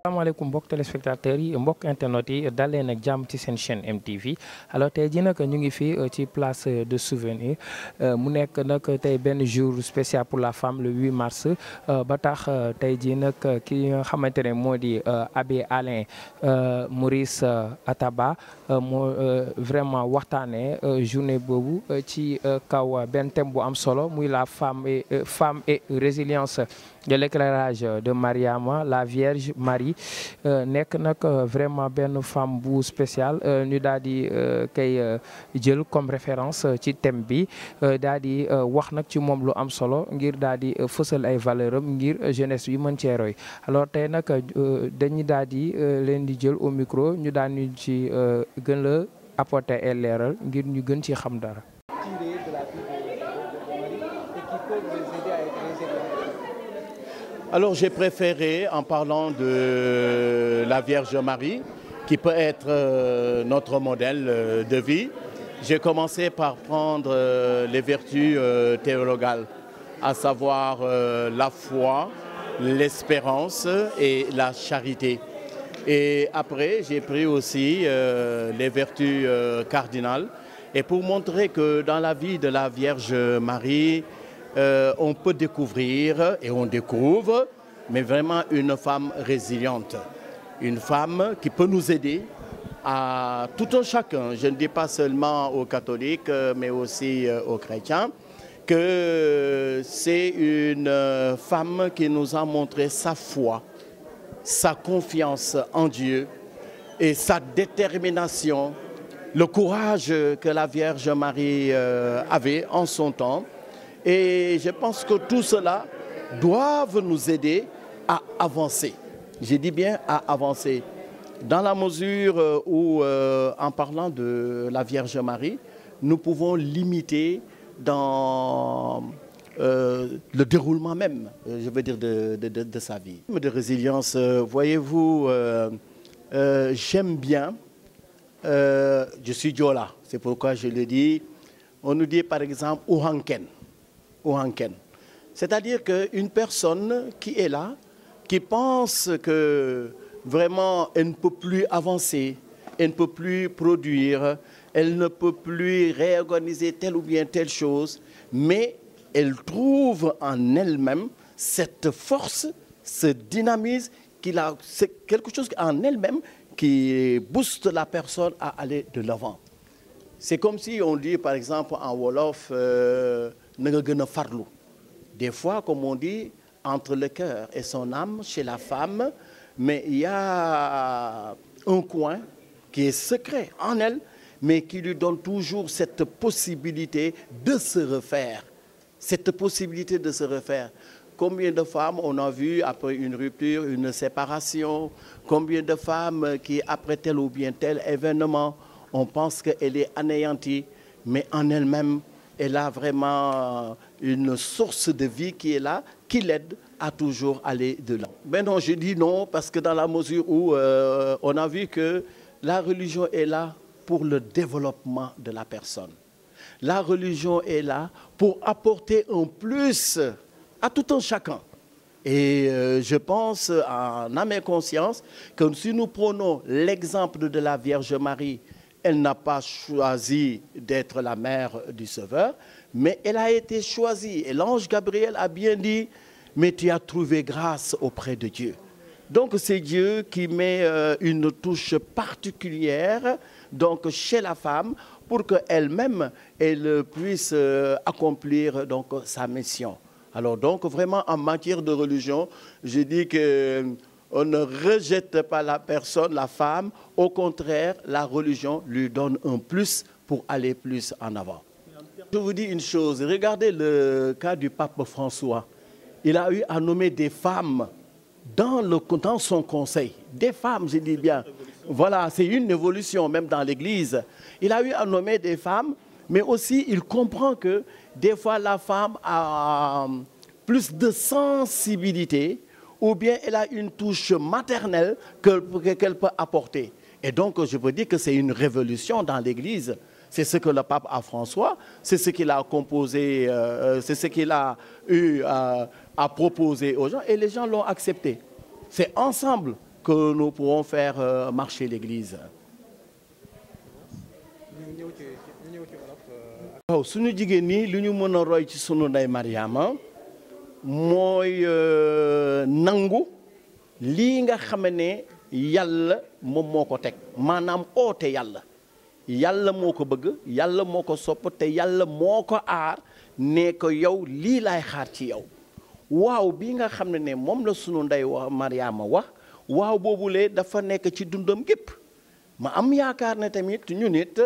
asalaamaaleykum mbokk téléspectateurs yi mbokk internet yi dal leen ak jàmm ci seen chaîne MTV alors tey jii nag ñu ngi fii ci place de souvenir mu nekk nag tey benn jour spécial pour la femme le 8 mars ba tax tey jii nag ki nga xamante ne moo di Abbé Alain Maurice Ataba moo vraiment waxtaanee journée boobu ci kaw benn thème bu am solo muy la femme et résilience de l'éclairage de Mariama la Vierge Marie nekk nag vraiment benn femme bu spéciale ñu daal di koy jël comme référence ci thème bi daal di wax nag ci moom lu am solo ngir daal di fësal ay valeur am ngir jeunesse bi mën cee roy alors tey nag dañuy daal di leen di jël au micro ñu daal ñu ci gën la apporter ay leeral ngir ñu gën ci xam dara. Alors j'ai préféré, en parlant de la Vierge Marie, qui peut être notre modèle de vie, j'ai commencé par prendre les vertus théologales, à savoir la foi, l'espérance et la charité. Et après, j'ai pris aussi les vertus cardinales. Et pour montrer que dans la vie de la Vierge Marie, on peut découvrir, et on découvre, mais vraiment une femme résiliente. Une femme qui peut nous aider à tout un chacun. Je ne dis pas seulement aux catholiques, mais aussi aux chrétiens, que c'est une femme qui nous a montré sa foi, sa confiance en Dieu et sa détermination, le courage que la Vierge Marie avait en son temps. Et je pense que tout cela doivent nous aider à avancer. Je dis bien à avancer. Dans la mesure où, en parlant de la Vierge Marie, nous pouvons l'imiter dans le déroulement même, je veux dire, de sa vie. De résilience, voyez-vous, j'aime bien, je suis Diola, c'est pourquoi je le dis. On nous dit par exemple Ouhanken. C'est-à-dire qu'une personne qui est là, qui pense que vraiment elle ne peut plus avancer, elle ne peut plus produire, elle ne peut plus réorganiser telle ou bien telle chose, mais elle trouve en elle-même cette force, ce dynamisme, c'est quelque chose en elle-même qui booste la personne à aller de l'avant. C'est comme si on dit par exemple en Wolof, des fois, comme on dit, entre le cœur et son âme, chez la femme, mais il y a un coin qui est secret en elle, mais qui lui donne toujours cette possibilité de se refaire. Cette possibilité de se refaire. Combien de femmes on a vu après une rupture, une séparation, combien de femmes qui, après tel ou bien tel événement, on pense qu'elle est anéantie, mais en elle-même, elle a vraiment une source de vie qui est là, qui l'aide à toujours aller de l'avant. Mais non, je dis non, parce que dans la mesure où on a vu que la religion est là pour le développement de la personne. La religion est là pour apporter un plus à tout un chacun. Et je pense, en âme et conscience, que si nous prenons l'exemple de la Vierge Marie, elle n'a pas choisi d'être la mère du Sauveur, mais elle a été choisie. Et l'ange Gabriel a bien dit, mais tu as trouvé grâce auprès de Dieu. Donc c'est Dieu qui met une touche particulière donc, chez la femme pour qu'elle-même elle puisse accomplir donc, sa mission. Alors donc vraiment en matière de religion, je dis que on ne rejette pas la personne, la femme. Au contraire, la religion lui donne un plus pour aller plus en avant. Je vous dis une chose, regardez le cas du pape François. Il a eu à nommer des femmes dans son conseil. Des femmes, je dis bien. Voilà, c'est une évolution même dans l'Église. Il a eu à nommer des femmes, mais aussi il comprend que des fois la femme a plus de sensibilité ou bien elle a une touche maternelle qu'elle peut apporter. Et donc, je peux dire que c'est une révolution dans l'Église. C'est ce que le pape a François, c'est ce qu'il a composé, c'est ce qu'il a eu à proposer aux gens, et les gens l'ont accepté. C'est ensemble que nous pourrons faire marcher l'Église. waaw suñu jigéen ñi li ñu mën a roy ci sunu ndey Mariama mooy nangu lii nga xam ne yàlla moom moo ko teg maanaam oote yàlla yàlla moo ko bëgg yàlla moo ko sopp te yàlla moo ko aar ne ko yow lii laay xaar ci yow waaw bii nga xam ne moom la sunu ndey wax Mariama wax waaw boobule dafa nekk ci dundam gépp ma am yaakaar ne tamit ñu nit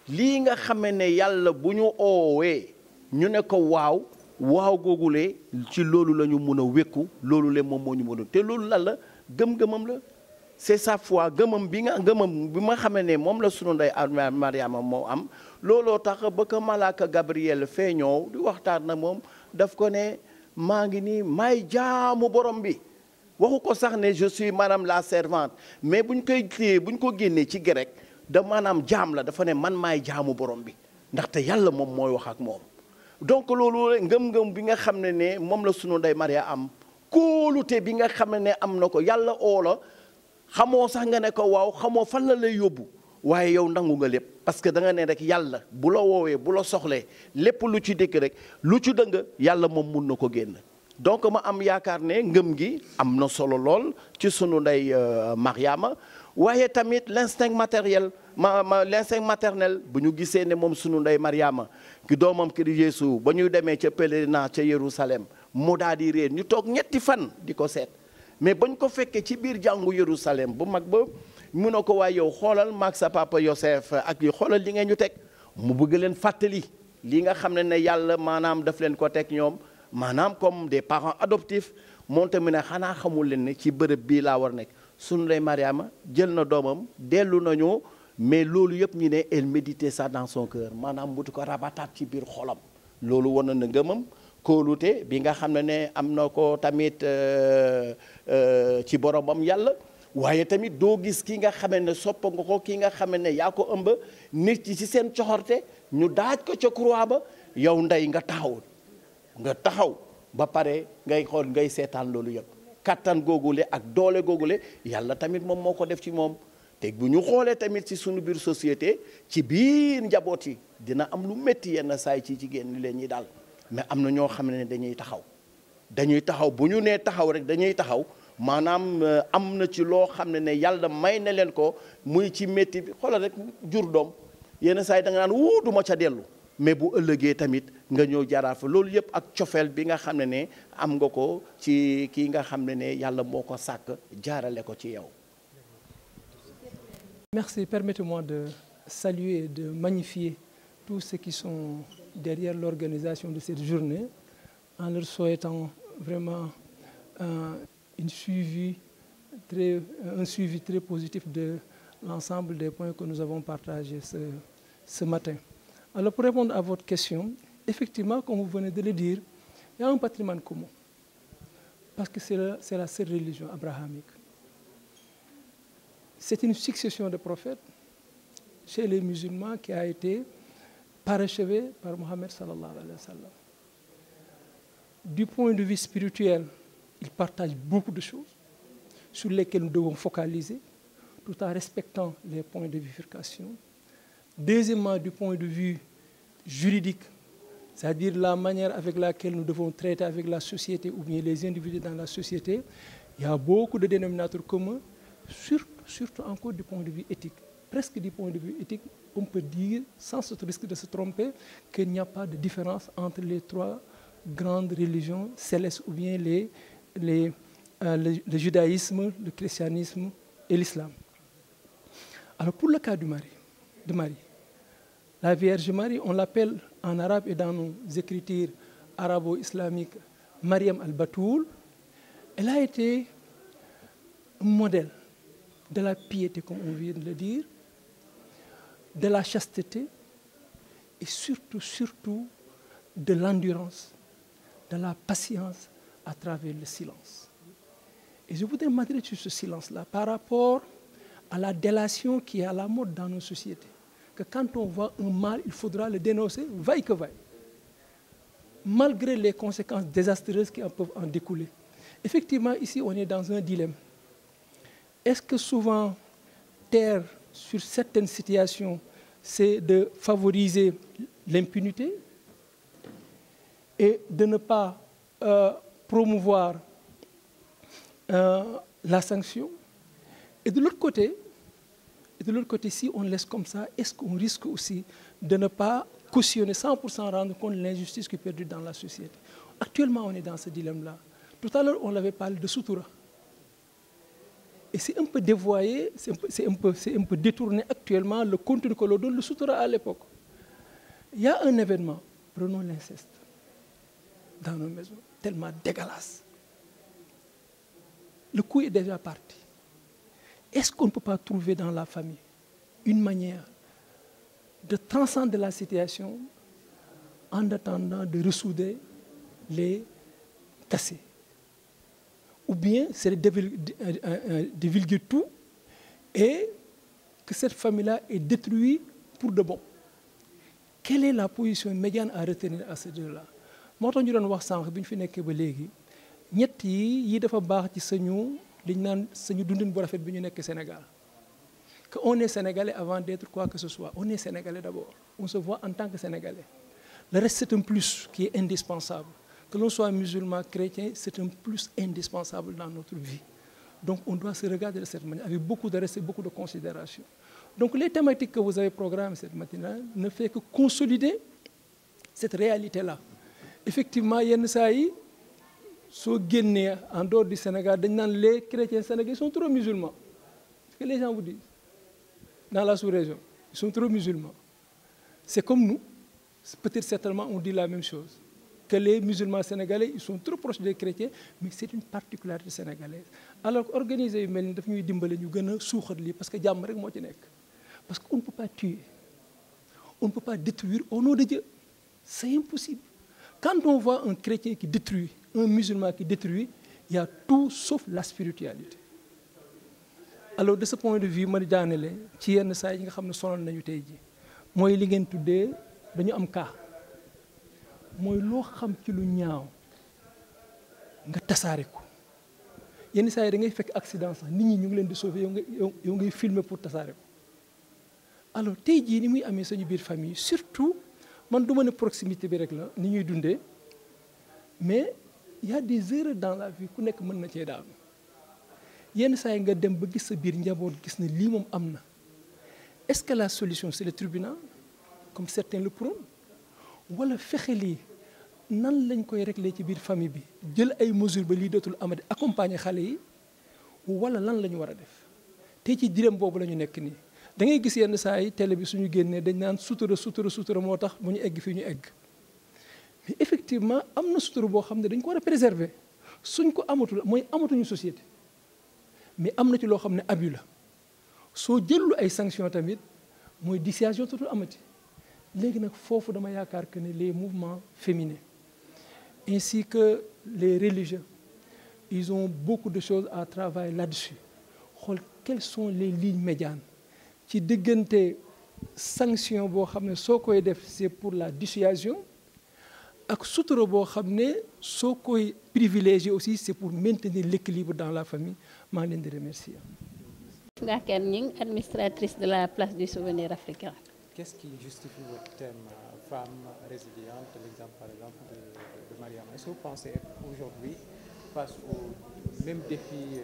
lii nga xam ne yàlla bu ñu oowee ñu ne ko waaw waaw googule ci loolu la ñu mun a wékku loolu le moom moo ñu mën a te loolu lan la gëm-gëmam la c'est sa foi gëmam bi ma xamee ne moom la sunu ndey Mariama moo am looloo tax ba ko malaaka Gabriel feeñoo di waxtaan na moom daf ko ne maa ngi nii may jaamu borom bi waxu ko sax ne je suis madame la servante mais buñ koy téye buñ ko génnee ci grec da maanaam jaam la dafa ne man maay jaamu borom bi ndaxte yàlla moom mooy wax ak moom donc loolu ngëm-ngëm bi nga xam ne moom la sunu ndey Maria am kóolute bi nga xam ne am na ko yàlla oola xamoo sax nga ne ko waaw xamoo fan la lay yóbbu waaye yow nangu nga lépp parce que da nga ne rek yàlla bu la woowee bu la soxlee lépp lu ci dëkk rek lu ci dëng yàlla moom mun na ko génn donc ma am yaakaar ne ngëm gi am na solo lool ci sunu ndey Mariama waaye tamit l'instinct matériel l'instinct maternel bu ñu gisee ne moom sunu ndey Mariama ki doomam ki di Yeesu ba ñu demee ca pèlerinage ca Jérusalem mu daal di réer ñu toog ñetti fan di ko seet mais bañ ko fekkee ci biir jàngu Jérusalem bu mag ba mu ne ko waaye yow xoolal maag sa papa Yosef ak yi xoolal li ngeen ñu teg mu bëgg leen fàttali li nga xam ne yàlla maanaam daf leen ko teg ñoom maanaam comme des parents adoptifs moom tamit ne xanaa xamul leen ne ci bërëb bii laa war nekk sunu ndey Mariama jël na doomam dellu nañu mais loolu yëpp ñu ne elle méditait ça dans son cœur maanaam mutu ko rabataat ci biir xolam loolu wan na ngëmam kóolute bi nga xam ne am na ko tamit ci boromam yàlla waaye tamit doo gis ki nga xamee ne sopp nga ko ki nga xamee ne yaa ko ëmb nit ci seen coxorte ñu daaj ko ca croix ba yow ndey nga taxaw ba pare ngay xool ngay seetaan loolu yëpp kattan googule ak doole googule yàlla tamit moom moo ko def ci moom te bu ñu xoolee tamit ci sunu biir société ci biir njaboot yi dina am lu métti yenn saay ci jigéen ñi leen ñi daal mais am na ñoo xam ne dañuy taxaw bu ñu nee taxaw rek dañuy taxaw maanaam am na ci loo xam ne yàlla may na leen ko muy ci métti bi xoolal rek jur doom yenn saa yi da nga naan wuu du ma ca dellu mais bu ëllëgee tamit nga ñëw jaaraat fa loolu yëpp ak cofeel bi nga xam ne am nga ko ci kii nga xam ne yàlla moo ko sàkk jaarale ko ci yow. Merci, permettez-moi de saluer et de magnifier tous ceux qui sont derrière l'organisation de cette journée en leur souhaitant vraiment un suivi très positif de l'ensemble des points que nous avons partagés ce matin. Alors pour répondre à votre question, effectivement, comme vous venez de le dire, il y a un patrimoine commun parce que c'est la seule religion abrahamique. C'est une succession de prophètes chez les musulmans qui a été parachevée par Mohammed sallallahu alayhi wa sallam. Du point de vue spirituel, ils partagent beaucoup de choses sur lesquelles nous devons focaliser tout en respectant les points de bifurcation. Deuxièmement, du point de vue juridique, c'est-à-dire la manière avec laquelle nous devons traiter avec la société ou bien les individus dans la société, il y a beaucoup de dénominateurs communs, surtout encore du point de vue éthique. Presque du point de vue éthique, on peut dire, sans ce risque de se tromper, qu'il n'y a pas de différence entre les trois grandes religions célestes ou bien le judaïsme, le christianisme et l'islam. Alors pour le cas de Marie, la Vierge Marie, on l'appelle en arabe et dans nos écritures arabo-islamiques Mariam al-Batoul. Elle a été un modèle de la piété, comme on vient de le dire, de la chasteté et surtout de l'endurance, de la patience à travers le silence. Et je voudrais m'adresser sur ce silence-là par rapport à la délation qui est à la mode dans nos sociétés. Que quand on voit un mal, il faudra le dénoncer, vaille que vaille, malgré les conséquences désastreuses qui en peuvent en découler. Effectivement, ici, on est dans un dilemme. Est-ce que souvent, taire sur certaines situations, c'est de favoriser l'impunité et de ne pas promouvoir la sanction? Et de l'autre côté, si on laisse comme ça, est-ce qu'on risque aussi de ne pas cautionner 100% rendre compte de l'injustice qui perdure dans la société? Actuellement, on est dans ce dilemme-là. Tout à l'heure, on avait parlé de sutura. Et c'est un peu dévoyé, c'est un peu détourné actuellement le contenu que l'on donne le sutura à l'époque. Il y a un événement, prenons l'inceste, dans nos maisons, tellement dégueulasse. Le coup est déjà parti. Est-ce qu'on ne peut pas trouver dans la famille une manière de transcender la situation en attendant de ressouder les cassés? Ou bien c'est de divulguer tout et que cette famille-là est détruite pour de bon. Quelle est la position médiane à retenir à ce deux-là? Moo tax ñu doon wax sànq bi ñu fi nekkee ba léegi ñett yi dafa baax ci liñ naan suñu dundin bu rafet bi ñu nekk Sénégal. Que on est sénégalais avant d'être quoi que ce soit. On est sénégalais d'abord. On se voit en tant que sénégalais. Le reste c'est un plus qui est indispensable. Que l'on soit musulman, chrétien, c'est un plus indispensable dans notre vie. Donc on doit se regarder de cette manière, avec beaucoup de respect, beaucoup de considération. Donc les thématiques que vous avez programmées cette matinée ne fait que consolider cette réalité-là. Effectivement, yenn saa yi soo génnee en dehors du Sénégal dañ naan les chrétiens sénégalais sont trop musulmans. Ce que les gens vous disent dans la sous-région, ils sont trop musulmans. C'est comme nous, peut-être certainement on dit la même chose. Que les musulmans sénégalais, ils sont trop proches des chrétiens, mais c'est une particularité sénégalaise. Alors organiser yu mel ni daf ñuy dimbale ñu gën a suuxat lii parce que jàmm rek moo ci nekk. Parce qu'on ne peut pas tuer, on ne peut pas détruire au nom de Dieu. C'est impossible. Quand on voit un chrétien qui détruit, un musulman qui détruit, il y a tout sauf la spiritualité. Alors de ce point de vue ma daanele ci yenn saa yi nga xam ne sonal nañu tey ji mooy li ngeen tuddee dañu am cas. Mooy loo xam ci lu ñaaw nga tasaare ko yenn saa yi da ngay fekk accident sax nit ñi ñu ngi leen di sauver yow ngay filmer pour tasaare ko. Alors tey jii ni muy amee suñu biir famille surtout man du ma ne proximité bi rek la ni ñuy dundee mais il y a des erreurs dans la vie ku nekk mën na cee daanu yenn saa yi nga dem ba gis sa biir njaboot gis ne lii moom am na. Est-ce que la solution c'est le tribunal comme certains le prônent wala fexe lii nan lañ koy régler ci biir famille bi jël ay mesures ba lii dootul amati accompagner xale yi wala lan la ñu war a def tey ci dilemme boobu la ñu nekk nii da ngay gis yenn saa yi télé bi suñu génnee dañ naan sutura moo tax mu ñu egg fii ñu egg mais effectivement am na sutura boo xam ne dañ ko war a préserver suñ ko amatul mooy amatuñu société mais am na ci loo xam ne abus la soo jëlul ay sanctions tamit mooy dissuasion dootul amati. Léegi nag foofu dama yaakaar que ne les mouvements féminins ainsi que les religieux ils ont beaucoup de choses à travailler là-dessus xool quelles sont les lignes médianes ci diggante sanction boo xam ne soo koy def c'est pour la dissuasion ak sutura boo xam ne soo koy privilégier aussi c'est pour maintenir l'équilibre dans la famille maa ngi leen di remercier. Ngaken Ning, administratrice de la place du Souvenir africain. Qu'est-ce qui justifie votre thème femme résiliente, l'exemple par exemple de Mariam? Est-ce que vous pensez aujourd'hui face aux mêmes défis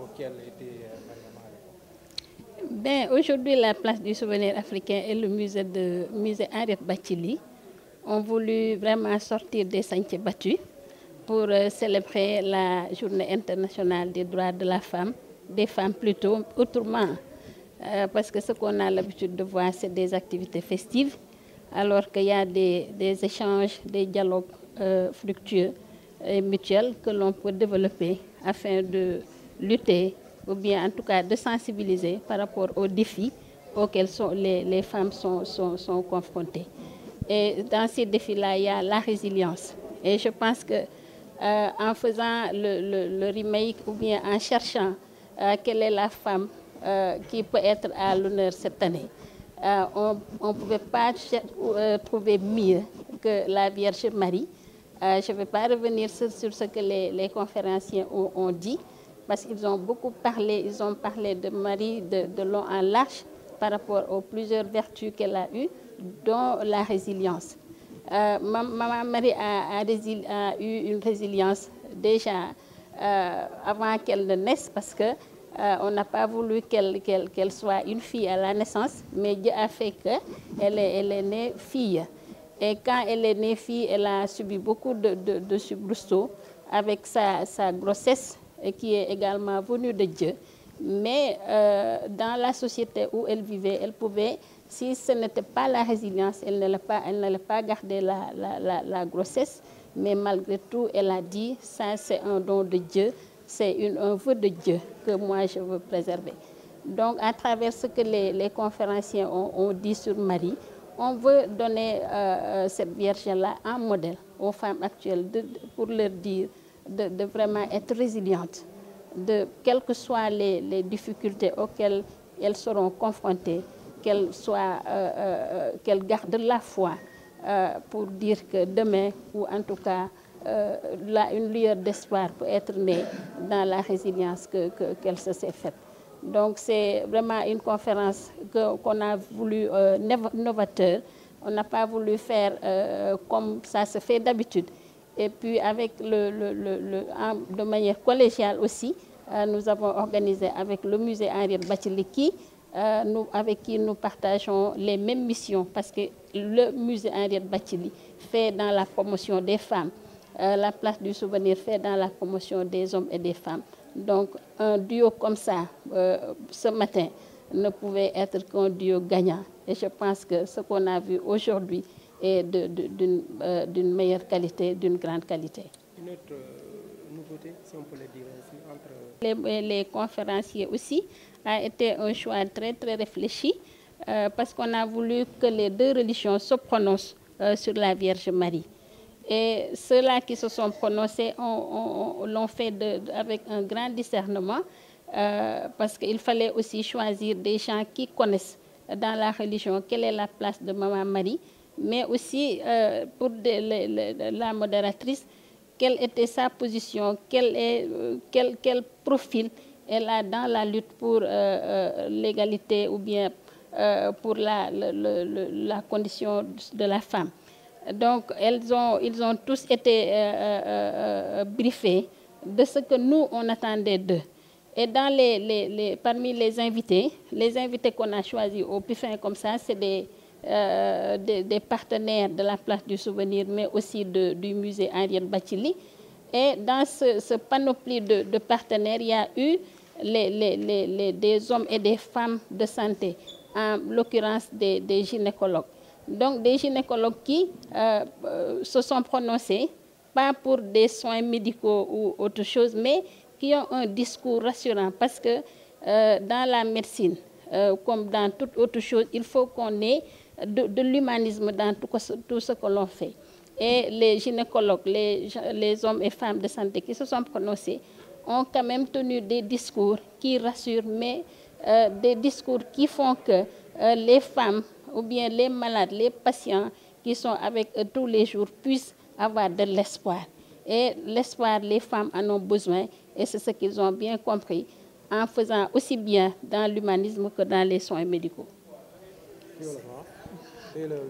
auxquels était Mariam à l'époque? Ben, aujourd'hui, la place du Souvenir africain et le musée Henriette Bathily ont voulu vraiment sortir des sentiers battus pour célébrer la journée internationale des droits de la femme, des femmes plutôt, autrement. Parce que ce qu'on a l'habitude de voir, c'est des activités festives, alors qu'il y a des échanges, des dialogues fructueux et mutuels que l'on peut développer afin de lutter, ou bien en tout cas de sensibiliser par rapport aux défis auxquels les femmes sont confrontées. Et dans ces défis-là, il y a la résilience. Et je pense que en faisant le remake ou bien en cherchant quelle est la femme qui peut être à l'honneur cette année, on ne pouvait pas trouver mieux que la Vierge Marie. Je ne vais pas revenir sur ce que les conférenciers ont dit, parce qu'ils ont beaucoup parlé, ils ont parlé de Marie de long en large par rapport aux plusieurs vertus qu'elle a eues, dont la résilience. Maman Marie a eu une résilience déjà avant qu'elle ne naisse, parce que on n'a pas voulu qu'elle soit une fille à la naissance, mais Dieu a fait qu'elle est née fille. Et quand elle est née fille, elle a subi beaucoup de soubresauts avec sa grossesse, qui est également venue de Dieu. Mais dans la société où elle vivait, elle pouvait, si ce n'était pas la résilience, elle n'allait pas garder la grossesse, mais malgré tout, elle a dit, ça c'est un don de Dieu, c'est un vœu de Dieu que moi je veux préserver. Donc à travers ce que les conférenciers ont dit sur Marie, on veut donner cette Vierge-là un modèle aux femmes actuelles pour leur dire de vraiment être résilientes, quelles que soient les difficultés auxquelles elles seront confrontées, qu'elles gardent la foi pour dire que demain, ou en tout cas une lueur d'espoir peut être née dans la résilience qu'elle se s'est faite. Donc c'est vraiment une conférence qu'on a voulu novateur. On n'a pas voulu faire comme ça se fait d'habitude. Et puis avec de manière collégiale aussi, nous avons organisé avec le musée Henriette Bathily, avec qui nous partageons les mêmes missions, parce que le musée Henriette Bathily fait dans la promotion des femmes, la place du souvenir fait dans la promotion des hommes et des femmes. Donc un duo comme ça, ce matin, ne pouvait être qu'un duo gagnant. Et je pense que ce qu'on a vu aujourd'hui est d'une meilleure qualité, d'une grande qualité. Une autre nouveauté, si on peut le dire aussi, entre... Les conférenciers aussi a été un choix très très réfléchi, parce qu'on a voulu que les deux religions se prononcent sur la Vierge Marie. Et ceux-là qui se sont prononcés l'ont fait avec un grand discernement, parce qu'il fallait aussi choisir des gens qui connaissent dans la religion quelle est la place de Maman Marie, mais aussi pour la modératrice, quelle était sa position, quel profil elle a dans la lutte pour l'égalité ou bien pour la condition de la femme. Donc ils ont tous été briefés de ce que nous on attendait d'eux. Et parmi les invités qu'on a choisis au plus fin comme ça, c'est des partenaires de la place du souvenir, mais aussi du musée Henriette Bathily. Et dans ce panoplie de partenaires, il y a eu des hommes et des femmes de santé, en l'occurrence des gynécologues. Donc des gynécologues qui se sont prononcés, pas pour des soins médicaux ou autre chose, mais qui ont un discours rassurant, parce que dans la médecine, comme dans toute autre chose, il faut qu'on ait de l'humanisme dans tout ce que l'on fait. Et les gynécologues, les hommes et femmes de santé qui se sont prononcés ont quand même tenu des discours qui rassurent, mais des discours qui font que les femmes ou bien les malades, les patients qui sont avec eux tous les jours puissent avoir de l'espoir. Et l'espoir, les femmes en ont besoin, et c'est ce qu'ils ont bien compris en faisant aussi bien dans l'humanisme que dans les soins médicaux. Et le